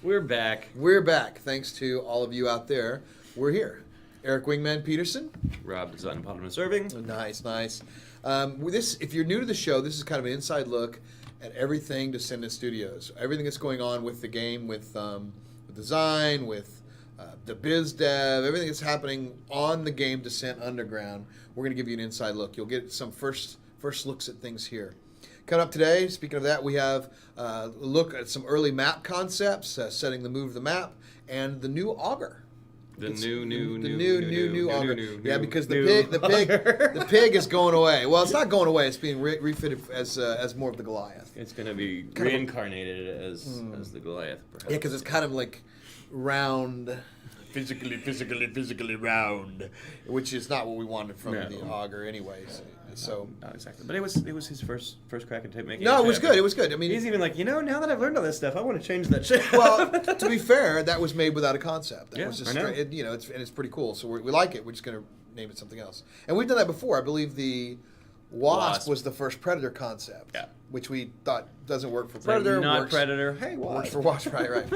We're back. We're back. Thanks to all of you out there. We're here. Eric Wingman Peterson. Rob Design and Polymer Serving. Nice, nice. If you're new to the show, this is kind of an inside look at everything Descendent.Studios. Everything that's going on with the game, with design, with the biz dev, everything that's happening on the game Descent Underground. We're going to give you an inside look. You'll get some first looks at things here. Coming up today, speaking of that, we have a look at some early map concepts, setting the move of the map, and the new Auger. The new Auger. Yeah, because the pig is going away. Well, it's not going away. It's being refitted as more of the Goliath. It's going to be reincarnated as the Goliath, perhaps. Yeah, because it's kind of like round, physically round, which is not what we wanted from the Auger, anyways. So not exactly, but it was his first crack at making. No, it was good. It was good. I mean, he's even like, now that I've learned all this stuff, I want to change that shit. Well, to be fair, that was made without a concept. That was just I know. straight, it's pretty cool. So we like it. We're just gonna name it something else. And we've done that before. I believe the Wasp was the first Predator concept. Yeah. Which we thought doesn't work for Predator. Not Predator. Hey, Wasp. Works for Wasp. Right.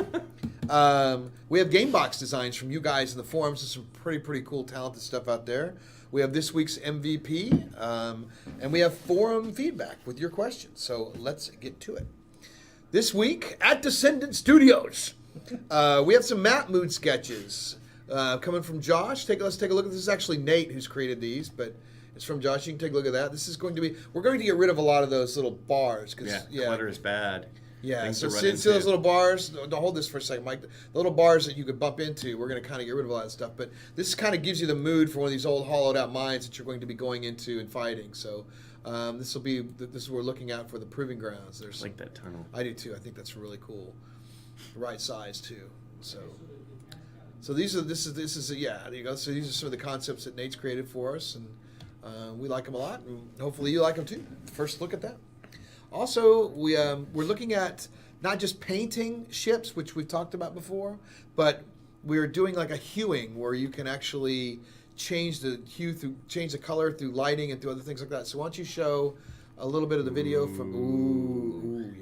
We have game box designs from you guys in the forums. There's some pretty cool, talented stuff out there. We have this week's MVP, and we have forum feedback with your questions. So let's get to it. This week at Descendent.Studios, we have some map mood sketches coming from Josh. Let's take a look at this. This is actually Nate who's created these, but it's from Josh. You can take a look at that. This is going to be. We're going to get rid of a lot of those little bars. Clutter is bad. Yeah, so see those little bars, hold this for a second, Mike. The little bars that you could bump into, we're going to kind of get rid of a lot of stuff. But this kind of gives you the mood for one of these old hollowed out mines that you're going to be going into and fighting. So this is what we're looking at for the proving grounds. I like that tunnel. I do too. I think that's really cool. The right size too. So this is there you go. So these are some of the concepts that Nate's created for us, and we like them a lot, and hopefully you like them too. First look at that. Also, we're looking at not just painting ships, which we've talked about before, but we're doing like a hueing where you can actually change the hue change the color through lighting and through other things like that. So why don't you show a little bit of the video from ooh.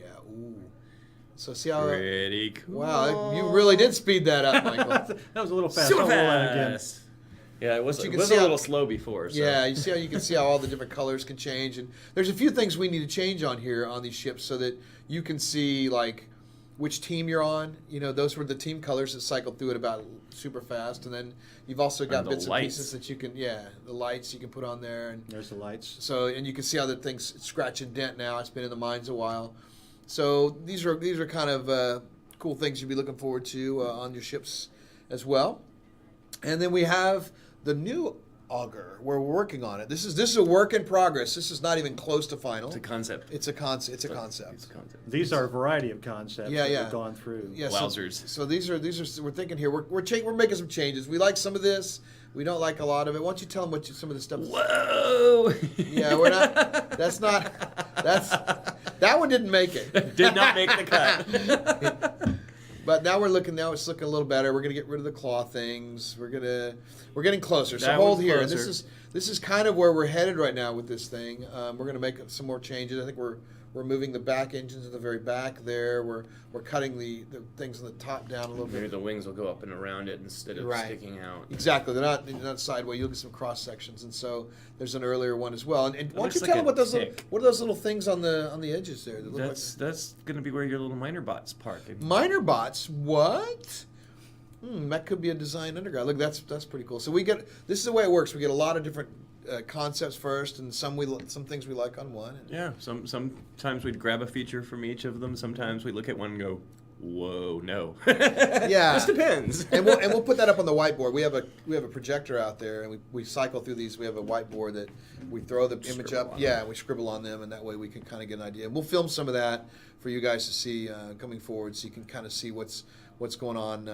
So see how pretty cool. Wow, you really did speed that up, Michael. That was a little fast. Super fast. Yeah, it was a little slow before. So. Yeah, you can see how all the different colors can change, and there's a few things we need to change on here on these ships so that you can see like which team you're on. Those were the team colors that cycled through it about super fast, and then you've also got bits and pieces that you can the lights you can put on there, and there's the lights. So and you can see how the thing's scratch and dent now. It's been in the mines a while, so these are kind of cool things you'd be looking forward to on your ships as well. And then we have the new Auger, where we're working on it. This is a work in progress. This is not even close to final. It's a concept. It's a concept. These are a variety of concepts that we've gone through. Yeah, wowzers. So these are we're thinking here. We're making some changes. We like some of this. We don't like a lot of it. Why don't you tell them some of the stuff? Whoa! Yeah, we're not. That one didn't make it. Did not make the cut. But now it's looking a little better. We're gonna get rid of the claw things. We're getting closer. So hold here. And this is kind of where we're headed right now with this thing. We're gonna make some more changes. I think we're moving the back engines in the very back there. We're cutting the things on the top down a little bit. Maybe the wings will go up and around it instead of sticking out. Exactly. They're not sideways. You'll get some cross sections, and so there's an earlier one as well. And why don't you tell them what are those little things on the edges there? That's going to be where your little miner bots park. Miner bots? What? That could be a design underground. Look, that's pretty cool. So this is the way it works. We get a lot of different concepts first, and some things we like on one. Yeah. Sometimes we'd grab a feature from each of them. Sometimes we look at one and go, whoa, no. Yeah. This depends. and we'll put that up on the whiteboard. We have a projector out there, and we cycle through these. We have a whiteboard that we throw the image up. Yeah, and we scribble on them, and that way we can kind of get an idea. And we'll film some of that for you guys to see coming forward, so you can kind of see what's going on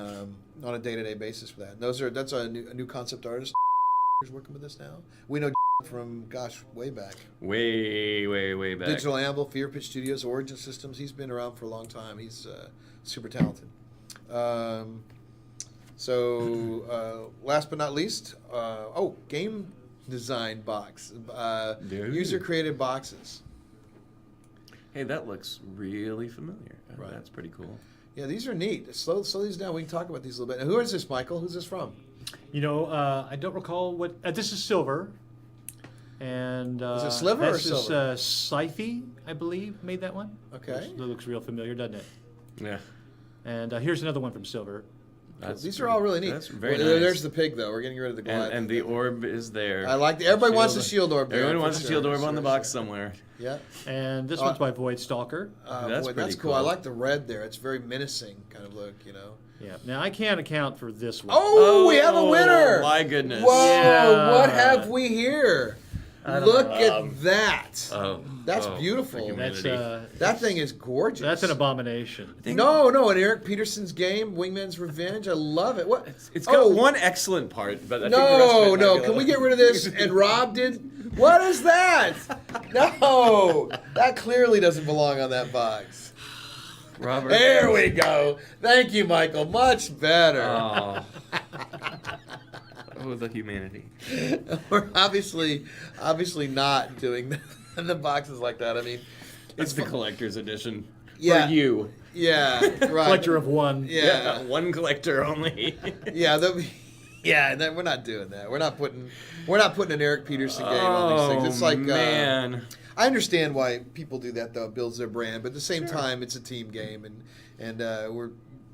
a day-to-day basis for that. And that's a new concept artist who's working with us now. We know from way back. Way back. Digital Anvil, Fear Pitch Studios, Origin Systems. He's been around for a long time. He's super talented. Last but not least, game design box. User created boxes. Hey, that looks really familiar. Right. That's pretty cool. Yeah, these are neat. Slow these down. We can talk about these a little bit. And who is this, Michael? Who's this from? I don't recall what. This is silver. And is it sliver or this silver? Is Syfy, I believe, made that one. Okay. Which looks real familiar, doesn't it? Yeah. And here's another one from silver. These are all really neat. That's very nice. nice. There's the pig, though. We're getting rid of the glide. And the orb is there. I like everybody wants a shield orb. Everyone wants a shield orb on the box somewhere. Yeah. And this one's by Void Stalker. That's cool. I like the red there. It's very menacing kind of look, Yeah. Now I can't account for this one. Oh, we have a winner! My goodness. Whoa! Yeah. What have we here? Look at that. Oh, that's beautiful. That's that thing is gorgeous. That's an abomination. No, and Eric Peterson's game, Wingman's Revenge. I love it. What? It's got one excellent part, but I think the rest of it might be Can we get rid of this? And Rob did. What is that? No, that clearly doesn't belong on that box. Robert. There we go. Thank you, Michael. Much better. Oh. Oh, the humanity. We're obviously not doing the boxes like that. I mean, It's the collector's edition Yeah. for you. Yeah, right. Collector of one. Yeah. One collector only. Yeah, we're not doing that. We're not putting an Eric Peterson game on these things. It's like man. I understand why people do that though. It builds their brand, but at the same time, it's a team game, and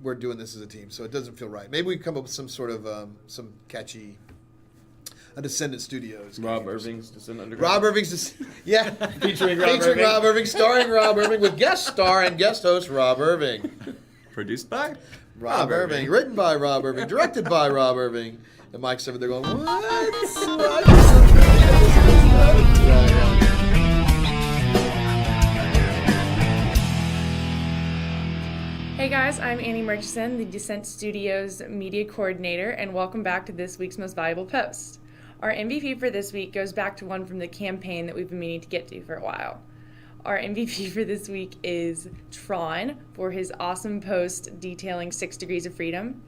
we're doing this as a team, so it doesn't feel right. Maybe we come up with some sort of some catchy. A Descendent.Studios. Rob Irving's Descendant. Rob Irving's, yeah, Featuring Rob Irving, starring Rob Irving, with guest star and guest host Rob Irving. Produced by Rob Irving, written by Rob Irving, directed by Rob Irving. And Mike's over there going, what? Hey guys, I'm Annie Murchison, the Descent.Studios media coordinator, and welcome back to this week's Most Valuable Post. Our MVP for this week goes back to one from the campaign that we've been meaning to get to for a while. Our MVP for this week is Tron for his awesome post detailing 6 Degrees of Freedom.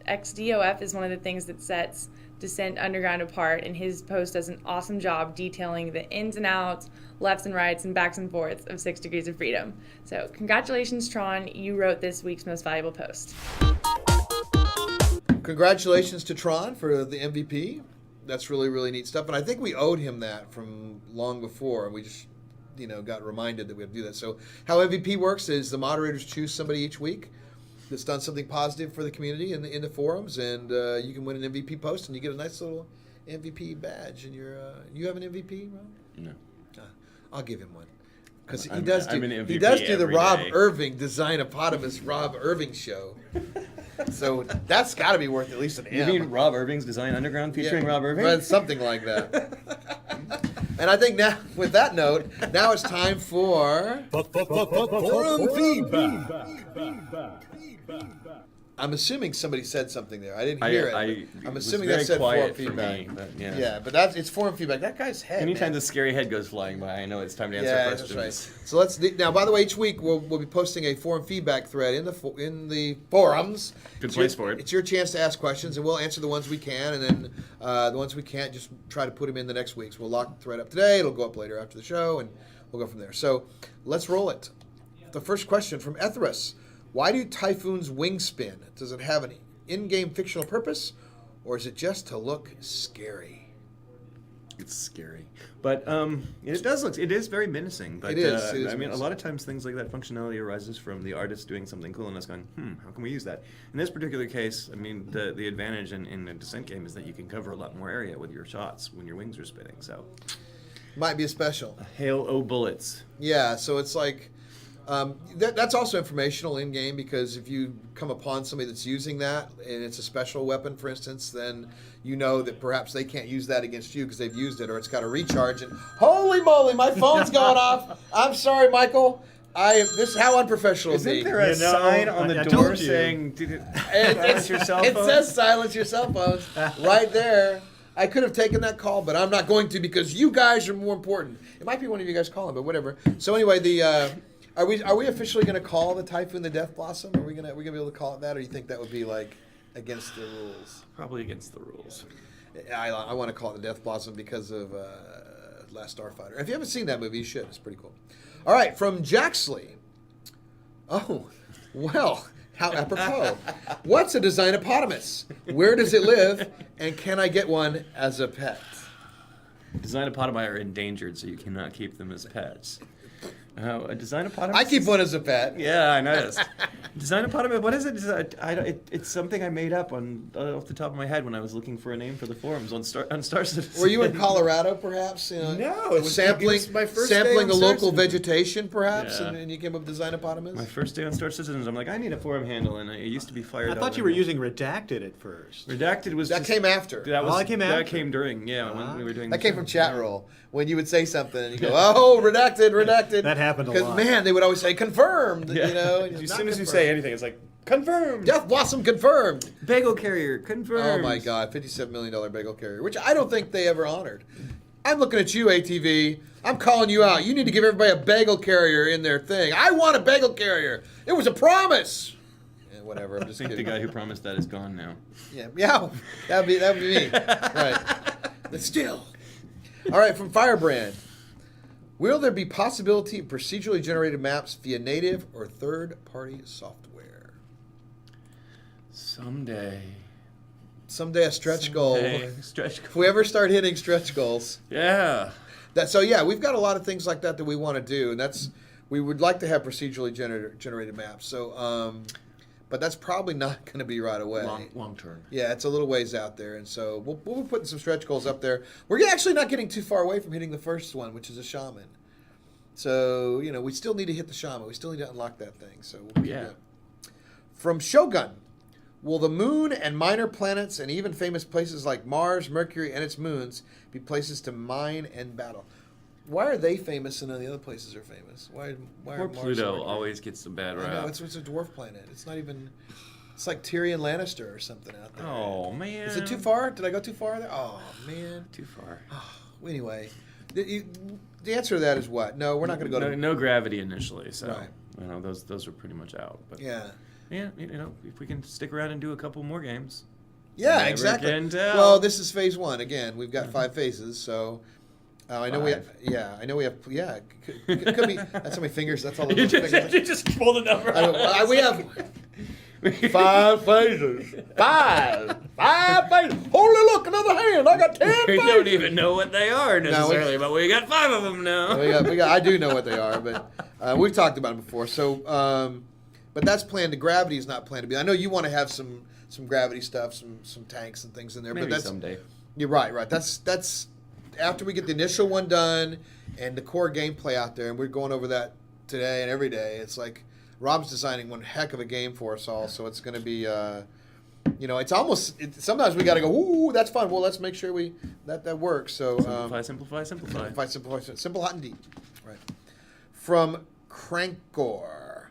XDOF is one of the things that sets Descent Underground apart, and his post does an awesome job detailing the ins and outs, lefts and rights, and backs and forths of 6 Degrees of Freedom. So congratulations, Tron, you wrote this week's Most Valuable Post. Congratulations to Tron for the MVP. That's really, really neat stuff. And I think we owed him that from long before. We just, got reminded that we have to do that. So how MVP works is the moderators choose somebody each week that's done something positive for the community in the forums, and you can win an MVP post, and you get a nice little MVP badge. And you have an MVP, Rob? No. I'll give him one. Because I'm an MVP he does do the every Rob day. Irving Design-Eponymous Rob Irving show. So that's got to be worth at least an You M. mean Rob Irving's Design Underground featuring Rob Irving? Right, something like that. And I think now, with that note, now it's time for Forum feedback. I'm assuming somebody said something there. I didn't hear it. I'm was assuming very that said forum quiet for feedback. me, but yeah. Yeah, but it's forum feedback. That guy's head. Anytime man. the scary head goes flying by, I know it's time to answer Yeah, questions. that's right. So let's now. By the way, each week we'll be posting a forum feedback thread in the forums. Good It's place your- for it. It's your chance to ask questions, and we'll answer the ones we can, and then the ones we can't, just try to put them in the next week. So we'll lock the thread up today. It'll go up later after the show, and we'll go from there. So let's roll it. The first question from Ethris: why do Typhoon's wing spin? Does it have an in-game fictional purpose, or is it just to look scary? It's scary, but it is very menacing. But It is I mean, a menacing. lot of times things like that functionality arises from the artist doing something cool and us going, how can we use that? In this particular case, I mean, the advantage in a Descent game is that you can cover a lot more area with your shots when your wings are spinning. So, Might be a special. hail o bullets. Yeah, so it's like that's also informational in game, because if you come upon somebody that's using that and it's a special weapon, for instance, then you know that perhaps they can't use that against you because they've used it, or it's got to recharge. And holy moly, my phone's going off. I'm sorry, Michael. This is how unprofessional of me. Isn't there a sign on the I door told you. saying silence your cell It phone? says silence your cell phones right there. I could have taken that call, but I'm not going to, because you guys are more important. It might be one of you guys calling, but whatever. So anyway, are we officially going to call the Typhoon the Death Blossom? Are we gonna be able to call it that, or do you think that would be like against the rules? Probably against the rules. I want to call it the Death Blossom because of Last Starfighter. If you haven't seen that movie, you should. It's pretty cool. All right, from Jaxley. Oh, well, How apropos. What's a designopotamus? Where does it live? And can I get one as a pet? Designopodami are endangered, so you cannot keep them as pets. A Designopotamus? I keep one as a pet. Yeah, I noticed. Designopotamus, what is it? It's something I made up off the top of my head when I was looking for a name for the forums on Star Citizen. Were you in Colorado, perhaps? You know, No, it was my first day sampling on the Star local Citizen. vegetation, perhaps, Yeah. and you came up with Designopotamus? My first day on Star Citizens, I'm like, I need a forum handle, and it used to be fired I up. thought you were using redacted at first. Redacted was That just, came after. That was Oh, that came That after. came during, when we were doing. That the came show. from chat roll. When you would say something and you go, oh, redacted. That happened a Because, lot. man, they would always say confirmed, Yeah. you know. and As not soon as you confirmed. say anything, it's like confirmed. Death Blossom confirmed. Bagel carrier confirmed. Oh, my God. $57 million bagel carrier, which I don't think they ever honored. I'm looking at you, ATV. I'm calling you out. You need to give everybody a bagel carrier in their thing. I want a bagel carrier. It was a promise. Yeah, whatever. I'm I just think the kidding. guy who promised that is gone now. Yeah, that'd be me. Right. But still. All right, from Firebrand. Will there be possibility of procedurally generated maps via native or third-party software? Someday. Someday a stretch goal. Stretch If goal. we ever start hitting stretch goals. Yeah. We've got a lot of things like that we want to do, and we would like to have procedurally generated maps. So, but that's probably not going to be right away. Long term. Yeah, it's a little ways out there, and so we'll be putting some stretch goals up there. We're actually not getting too far away from hitting the first one, which is a shaman. So, we still need to hit the shaman. We still need to unlock that thing. So we'll keep going. From Shogun, will the moon and minor planets and even famous places like Mars, Mercury, and its moons be places to mine and battle? Why are they famous and none of the other places are famous? Why Poor are Mars and Pluto Mercury? always gets a bad I rap. know, it's a dwarf planet. It's not even... It's like Tyrion Lannister or something out there. Oh, man. Is it too far? Did I go too far there? Oh, man. Too far. Anyway, the answer to that is what? No, we're not going to go to... No gravity initially, so Right. those are pretty much out. But Yeah. yeah, if we can stick around and do a couple more games. Yeah, Never exactly. can tell. Well, this is phase one. Again, we've got 5 phases, so... I know we have... Five. Yeah, I know we have... Yeah, it could be... That's how many fingers... That's all you those fingers... just pulled the number. we have 5 phases. 5 phases. Holy, look, another hand. I got 10 We phases. don't even know what they are necessarily, but we got 5 of them now. we got. I do know what they are, but we've talked about them before. So, but that's planned. The gravity is not planned to be. I know you want to have some gravity stuff, some tanks and things in there. Maybe but that's someday. You're right. That's after we get the initial one done and the core gameplay out there, and we're going over that today and every day. It's like Rob's designing one heck of a game for us all, so it's going to be. It's almost. Sometimes we got to go. Ooh, that's fun. Well, let's make sure that works. So Simplify. simple, hot, and deep. Right. From Crankor.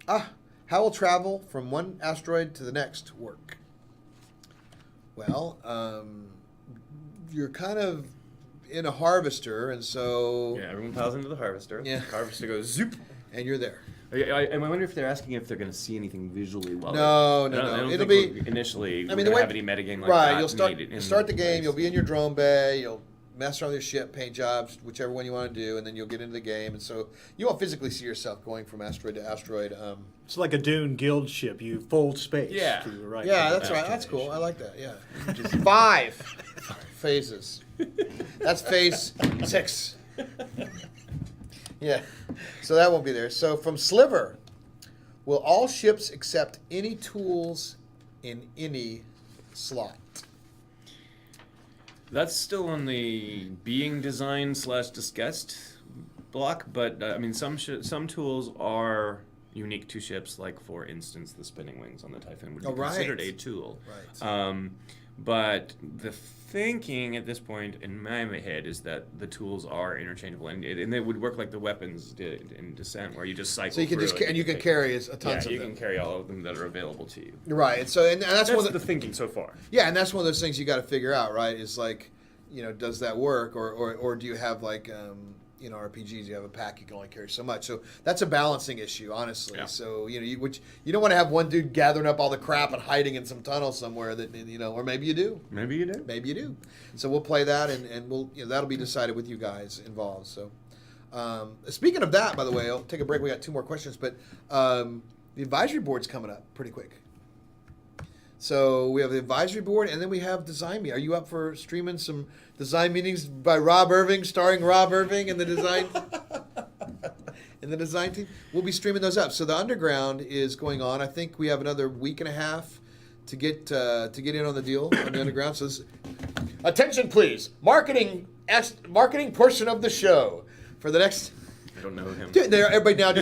How will travel from one asteroid to the next work? Well, you're kind of in a harvester, and so Yeah, everyone piles into the harvester. Yeah. The harvester goes zoop. and you're there. I wonder if they're asking if they're going to see anything visually while. No. I don't It'll think be we're initially. I We're mean, gonna the way have any metagame like right. that. You'll needed in start the game. place. You'll be in your drone bay. You'll mess around with your ship, paint jobs, whichever one you want to do, and then you'll get into the game. And so you won't physically see yourself going from asteroid to asteroid. It's like a Dune guild ship. You fold space. Yeah. To the right. Yeah, for that's the right. That's cool. destination. I like that. Yeah. Just 5 phases. That's phase 6. Yeah. So that won't be there. So from Sliver, will all ships accept any tools in any slot? That's still on the being design / discussed block, but some tools are unique to ships. Like for instance, the spinning wings on the Typhoon would be considered a tool. Right. But the thinking at this point in my head is that the tools are interchangeable, and they would work like the weapons did in Descent, where you just cycle. So you can through just it and you can carry a tons of you them. can carry all of them that are available to you. Right. And so and that's one That's of the thinking so far. yeah, and that's one of those things you got to figure out, right? Is like, does that work, or do you have like RPGs, you have a pack, you can only carry so much. So that's a balancing issue, honestly. Yeah. So you don't want to have one dude gathering up all the crap and hiding in some tunnel somewhere that or maybe you do. Maybe you do. Maybe you do. So we'll play that, and we'll that'll be decided with you guys involved. So speaking of that, by the way, I'll take a break. We got 2 more questions, but the advisory board's coming up pretty quick. So we have the advisory board, and then we have design meeting. Are you up for streaming some design meetings by Rob Irving, starring Rob Irving and the design and the design team? We'll be streaming those up. So the underground is going on. I think we have another week and a half to get in on the deal on the underground. So attention, please, marketing portion of the show for the next. I don't know him. Dude, everybody now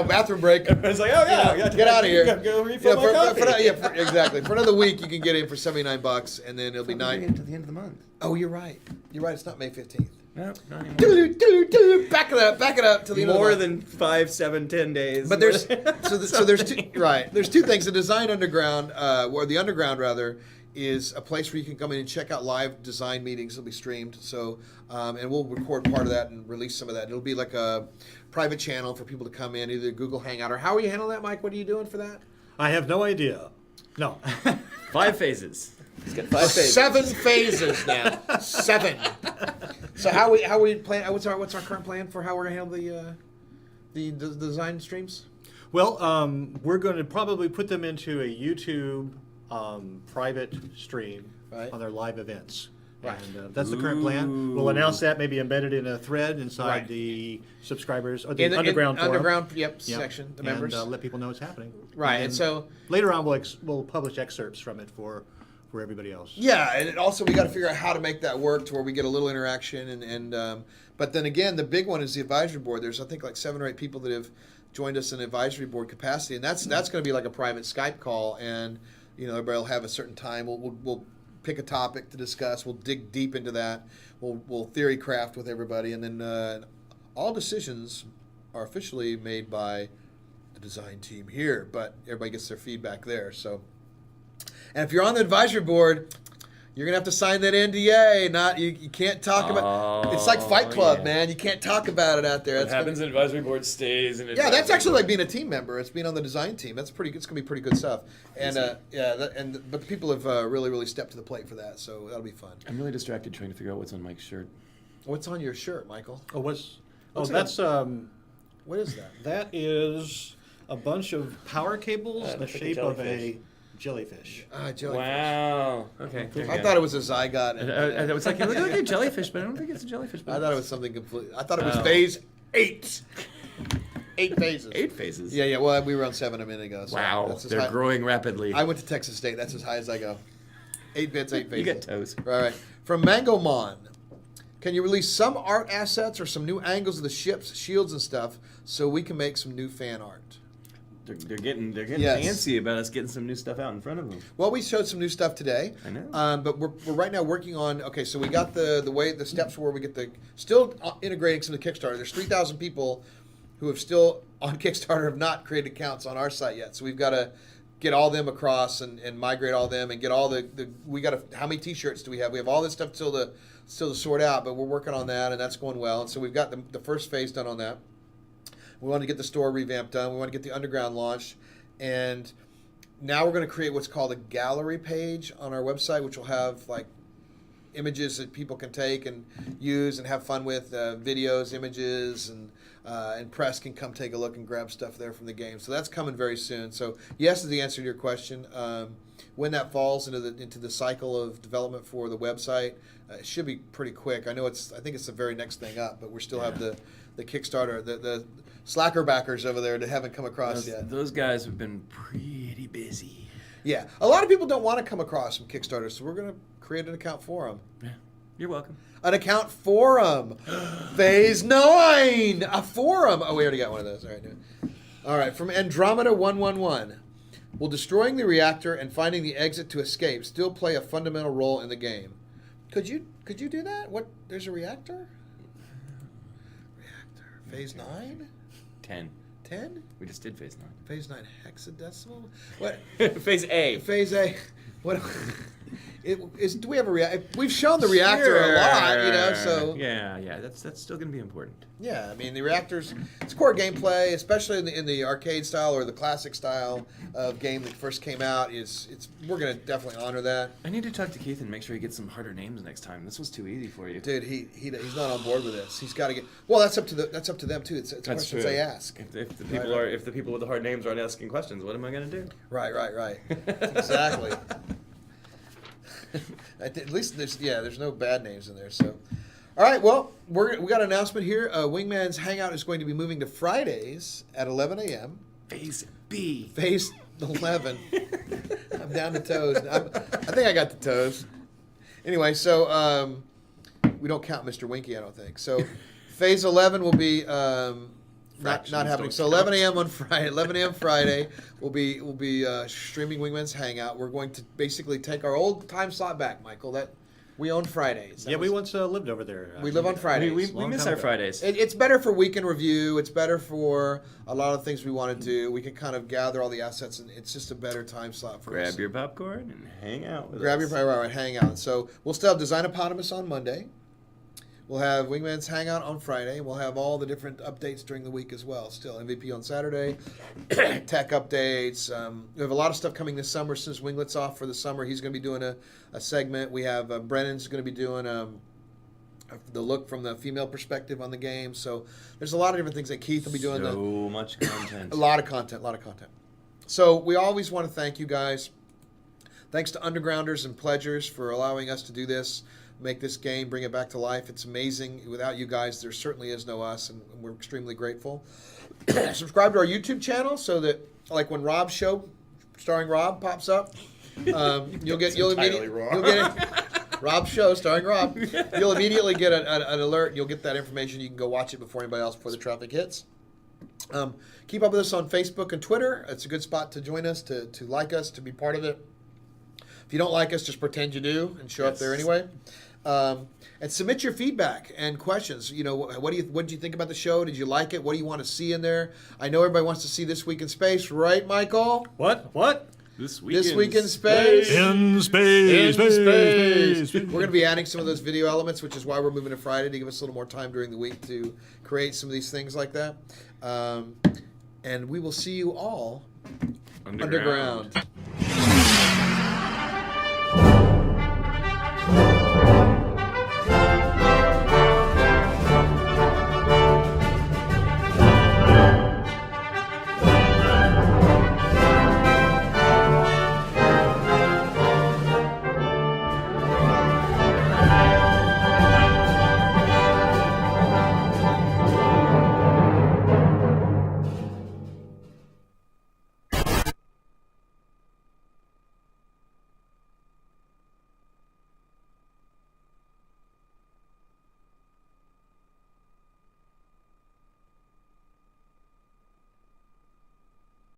bathroom break. It's like, oh yeah, Get out of here. Go refill my coffee. Exactly. For another week, you can get in for $79, and then it'll be Until the end of the month. Oh, you're right. It's not May 15th. No, not anymore. Back it up till the end of the More month. than 5, 7, 10 days. But there's there's two There's two things. The Design Underground, or the Underground rather, is a place where you can come in and check out live design meetings. It'll be streamed. So, and we'll record part of that and release some of that. It'll be like a private channel for people to come in, either Google Hangout or how are you handling that, Mike? What are you doing for that? I have no idea. No. 5 phases. He's got 5 phases. 7 phases now. 7. So how we plan? What's our current plan for how we're gonna handle the design streams? Well, we're going to probably put them into a YouTube private stream Right. on their live events. Right. And that's the current plan. We'll announce that, maybe embedded in a thread inside Right. the subscribers or the In underground forum. underground, Yep. section, the members. And let people know what's happening. Right, and then so- later on we'll publish excerpts from it for everybody else. Yeah, and also we got to figure out how to make that work to where we get a little interaction, and but then again, the big one is the advisory board. There's I think like 7 or 8 people that have joined us in advisory board capacity, and that's going to be like a private Skype call, and everybody will have a certain time. We'll pick a topic to discuss. We'll dig deep into that. We'll theory craft with everybody, and then all decisions are officially made by the design team here, but everybody gets their feedback there. So. And if you're on the advisory board, you're gonna have to sign that NDA. You can't talk about. It's like Fight Club, man. You can't talk about it out there. What happens in advisory board stays in Yeah, that's actually like being a team member. It's being on the design team. That's pretty. It's gonna be pretty good stuff. And but the people have really stepped to the plate for that. So that'll be fun. I'm really distracted trying to figure out what's on Mike's shirt. What's on your shirt, Michael? Looks like that's What is that? that is a bunch of power cables in the looks like a shape of a jellyfish. jellyfish. Jellyfish. Wow. Okay. I thought it was a zygote. I was like, it looked like a jellyfish, but I don't think it's a jellyfish. I thought it was something completely. I thought it was Oh. phase 8. 8 phases. 8 phases. Yeah. Well, we were on 7 a minute ago. So Wow. that's as They're high- growing rapidly. I went to Texas State. That's as high as I go. 8 bits, 8 phases. You get toes. Right. From Mangomon. Can you release some art assets or some new angles of the ships, shields, and stuff so we can make some new fan art? They're getting Yes. antsy about us getting some new stuff out in front of them. Well, we showed some new stuff today. I know. But we're right now working on. Okay, so we got the steps where we get still integrating some of the Kickstarter. There's 3,000 people who have still on Kickstarter have not created accounts on our site yet. So we've got to get all them across and migrate all them and get all we got to. How many T-shirts do we have? We have all this stuff still to sort out, but we're working on that and that's going well. And so we've got the first phase done on that. We want to get the store revamped done. We want to get the underground launched. And now we're going to create what's called a gallery page on our website, which will have like images that people can take and use and have fun with, videos, images, and press can come take a look and grab stuff there from the game. So that's coming very soon. So yes is the answer to your question. When that falls into the cycle of development for the website, it should be pretty quick. I think it's the very next thing up, but we still have the Kickstarter, the Slacker backers over there that haven't come across yet. Those guys have been pretty busy. Yeah, a lot of people don't want to come across from Kickstarter, so we're going to create an account for them. Yeah. You're welcome. An account forum. Phase 9. A forum. Oh, we already got one of those. All right. All right. From Andromeda 111. Will destroying the reactor and finding the exit to escape still play a fundamental role in the game? Could you do that? What? There's a reactor? Reactor. Phase 9? 10. 10? We just did phase 9. Phase 9 hexadecimal? What? Phase A. Phase A. What? Do we have a reactor? We've shown the reactor a lot, you know. So yeah, that's still going to be important. yeah, I mean the reactors. It's core gameplay, especially in the arcade style or the classic style of game that first came out. We're going to definitely honor that. I need to talk to Keith and make sure he gets some harder names next time. This was too easy for you, Dude, he's not on board with this. He's got to get. Well, that's up to them too. It's That's questions true. they ask. If the people Right. if the people with the hard names aren't asking questions, what am I going to do? Right. Exactly. At least there's no bad names in there. So, all right. Well, we got an announcement here. Wingman's Hangout is going to be moving to Fridays at 11 a.m. Phase B. Phase 11. I'm down to toes. I think I got the toes. Anyway, so we don't count Mr. Winky, I don't think. So, Phase 11 will be. Not happening. So 11 a.m. on Friday. 11 a.m. Friday, we'll be streaming Wingman's Hangout. We're going to basically take our old time slot back, Michael. That we own Fridays. Yeah, we once lived over there. We live on Fridays. We Long miss time our ago. Fridays. It's better for weekend review. It's better for a lot of things we want to do. We can kind of gather all the assets, and it's just a better time slot for us. Grab your popcorn and hang out with Grab us. your right, Hangout. So we'll still have Design-Eponymous on Monday. We'll have Wingman's Hangout on Friday. We'll have all the different updates during the week as well. Still MVP on Saturday, tech updates. We have a lot of stuff coming this summer. Since Winglet's off for the summer, he's going to be doing a segment. We have Brennan's going to be doing the look from the female perspective on the game. So there's a lot of different things that Keith will be doing. So much content. A lot of content. So we always want to thank you guys. Thanks to Undergrounders and Pledgers for allowing us to do this. Make this game, bring it back to life. It's amazing. Without you guys, there certainly is no us, and we're extremely grateful. Subscribe to our YouTube channel so that, like, when Rob's show, starring Rob, pops up, you'll get Rob's show starring Rob. You'll immediately get an alert. You'll get that information. You can go watch it before anybody else, before the traffic hits. Keep up with us on Facebook and Twitter. It's a good spot to join us, to like us, to be part of it. If you don't like us, just pretend you do and show up there anyway. And submit your feedback and questions. You know, what did you think about the show? Did you like it? What do you want to see in there? I know everybody wants to see This Week in Space, right, Michael? What? This week in Space. In space. We're going to be adding some of those video elements, which is why we're moving to Friday, to give us a little more time during the week to create some of these things like that. And we will see you all underground.